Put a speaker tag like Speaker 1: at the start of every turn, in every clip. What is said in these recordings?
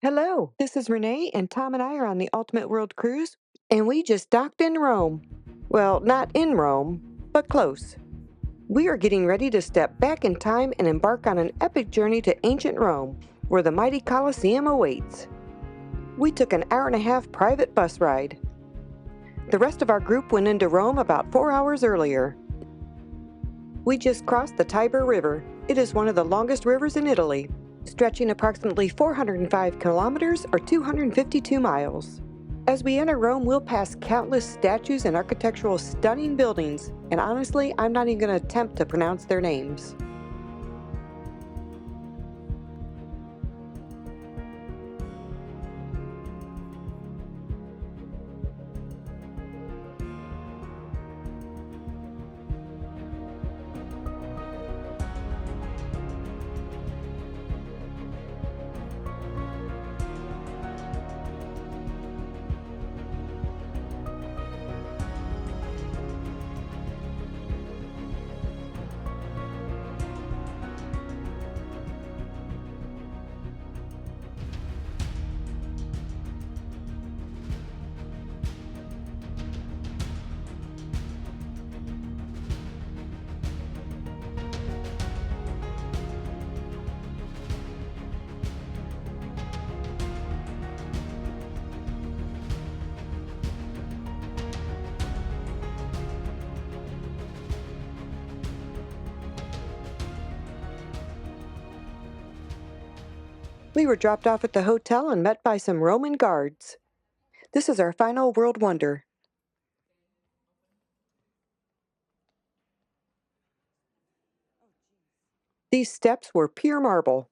Speaker 1: Hello, this is Renee, and Tom and I are on the Ultimate World Cruise, and we just docked in Rome. Well, not in Rome, but close. We are getting ready to step back in time and embark on an epic journey to ancient Rome, where the mighty Colosseum awaits. We took an hour-and-a-half private bus ride. The rest of our group went into Rome about 4 hours earlier. We just crossed the Tiber River. It is one of the longest rivers in Italy, stretching approximately 405 kilometers or 252 miles. As we enter Rome, we'll pass countless statues and architectural stunning buildings, and honestly, I'm not even going to attempt to pronounce their names. We were dropped off at the hotel and met by some Roman guards. This is our final world wonder. These steps were pure marble.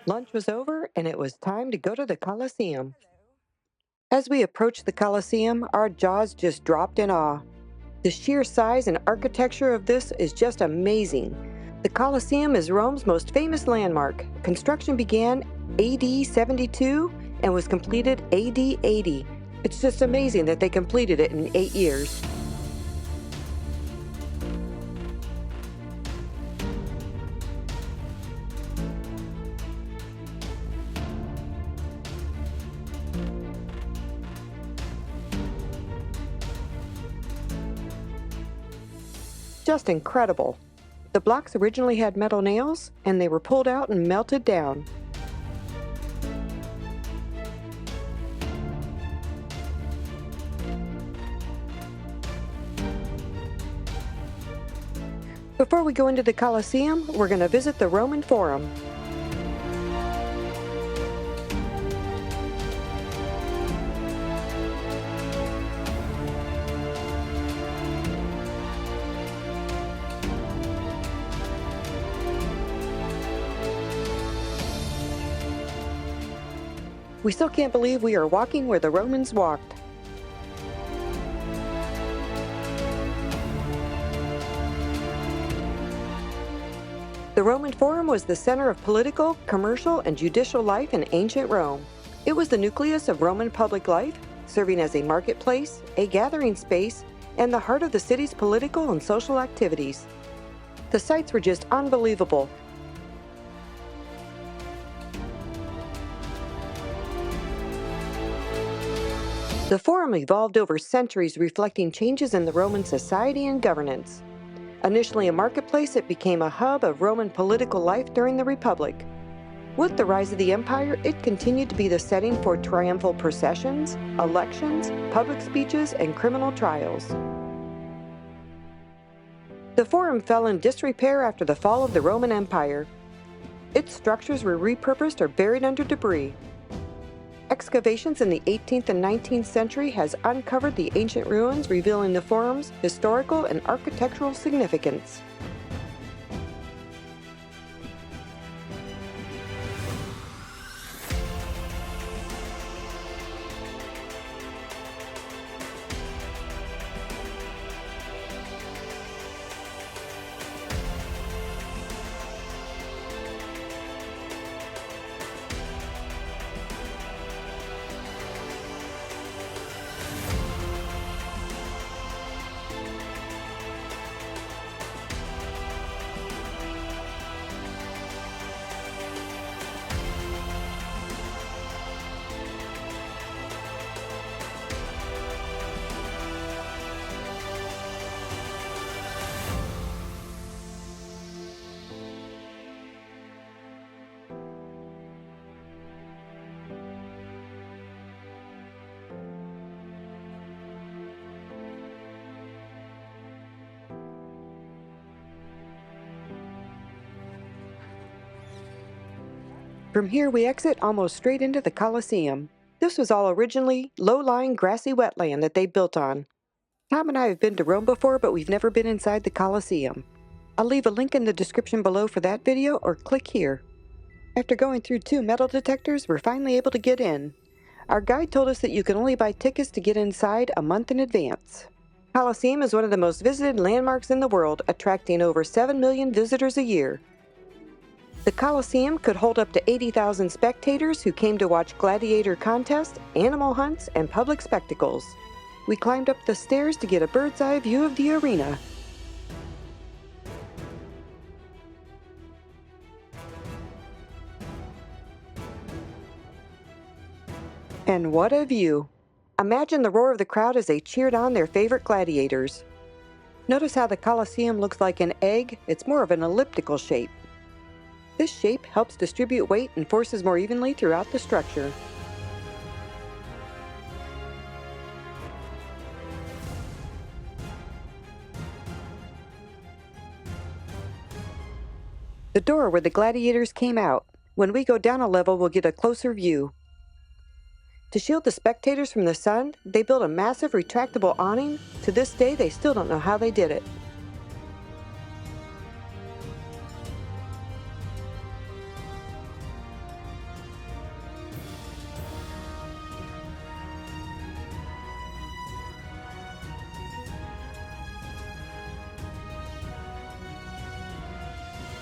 Speaker 1: Lunch was over, and it was time to go to the Colosseum. As we approached the Colosseum, our jaws just dropped in awe. The sheer size and architecture of this is just amazing. The Colosseum is Rome's most famous landmark. Construction began AD 72 and was completed AD 80. It's just amazing that they completed it in 8 years. Just incredible. The blocks originally had metal nails, and they were pulled out and melted down. Before we go into the Colosseum, we're going to visit the Roman Forum. We still can't believe we are walking where the Romans walked. The Roman Forum was the center of political, commercial, and judicial life in ancient Rome. It was the nucleus of Roman public life, serving as a marketplace, a gathering space, and the heart of the city's political and social activities. The sights were just unbelievable. The Forum evolved over centuries, reflecting changes in the Roman society and governance. Initially a marketplace, it became a hub of Roman political life during the Republic. With the rise of the empire, it continued to be the setting for triumphal processions, elections, public speeches, and criminal trials. The Forum fell in disrepair after the fall of the Roman Empire. Its structures were repurposed or buried under debris. Excavations in the 18th and 19th century has uncovered the ancient ruins, revealing the forum's historical and architectural significance. From here we exit almost straight into the Colosseum. This was all originally low-lying grassy wetland that they built on. Tom and I have been to Rome before, but we've never been inside the Colosseum. I'll leave a link in the description below for that video, or click here. After going through 2 metal detectors, we're finally able to get in. Our guide told us that you can only buy tickets to get inside a month in advance. Colosseum is one of the most visited landmarks in the world, attracting over 7 million visitors a year. The Colosseum could hold up to 80,000 spectators who came to watch gladiator contests, animal hunts, and public spectacles. We climbed up the stairs to get a bird's eye view of the arena. And what a view! Imagine the roar of the crowd as they cheered on their favorite gladiators. Notice how the Colosseum looks like an egg. It's more of an elliptical shape. This shape helps distribute weight and forces more evenly throughout the structure. The door where the gladiators came out. When we go down a level, we'll get a closer view. To shield the spectators from the sun, they built a massive retractable awning. To this day, they still don't know how they did it.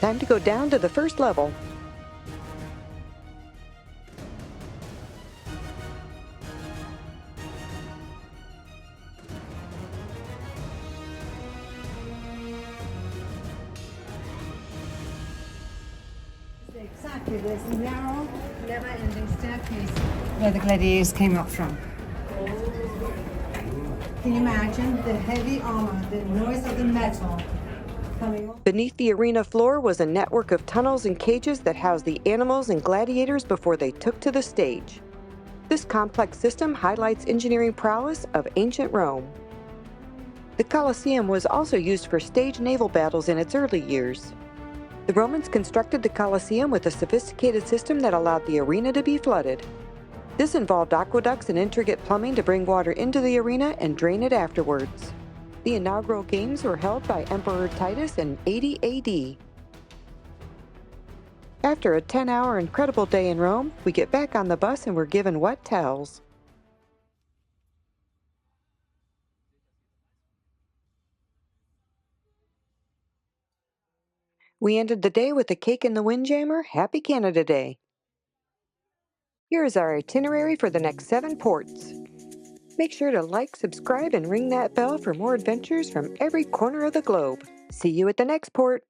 Speaker 1: Time to go down to the first level.
Speaker 2: Exactly, there's a narrow, never-ending staircase where the gladiators came up from. Can you imagine the heavy armor, the noise of the metal coming up?
Speaker 1: Beneath the arena floor was a network of tunnels and cages that housed the animals and gladiators before they took to the stage. This complex system highlights engineering prowess of ancient Rome. The Colosseum was also used for staged naval battles in its early years. The Romans constructed the Colosseum with a sophisticated system that allowed the arena to be flooded. This involved aqueducts and intricate plumbing to bring water into the arena and drain it afterwards. The inaugural games were held by Emperor Titus in 80 AD. After a 10-hour incredible day in Rome, we get back on the bus and we're given wet towels. We ended the day with a cake in the Windjammer. Happy Canada Day! Here is our itinerary for the next 7 ports. Make sure to like, subscribe, and ring that bell for more adventures from every corner of the globe. See you at the next port!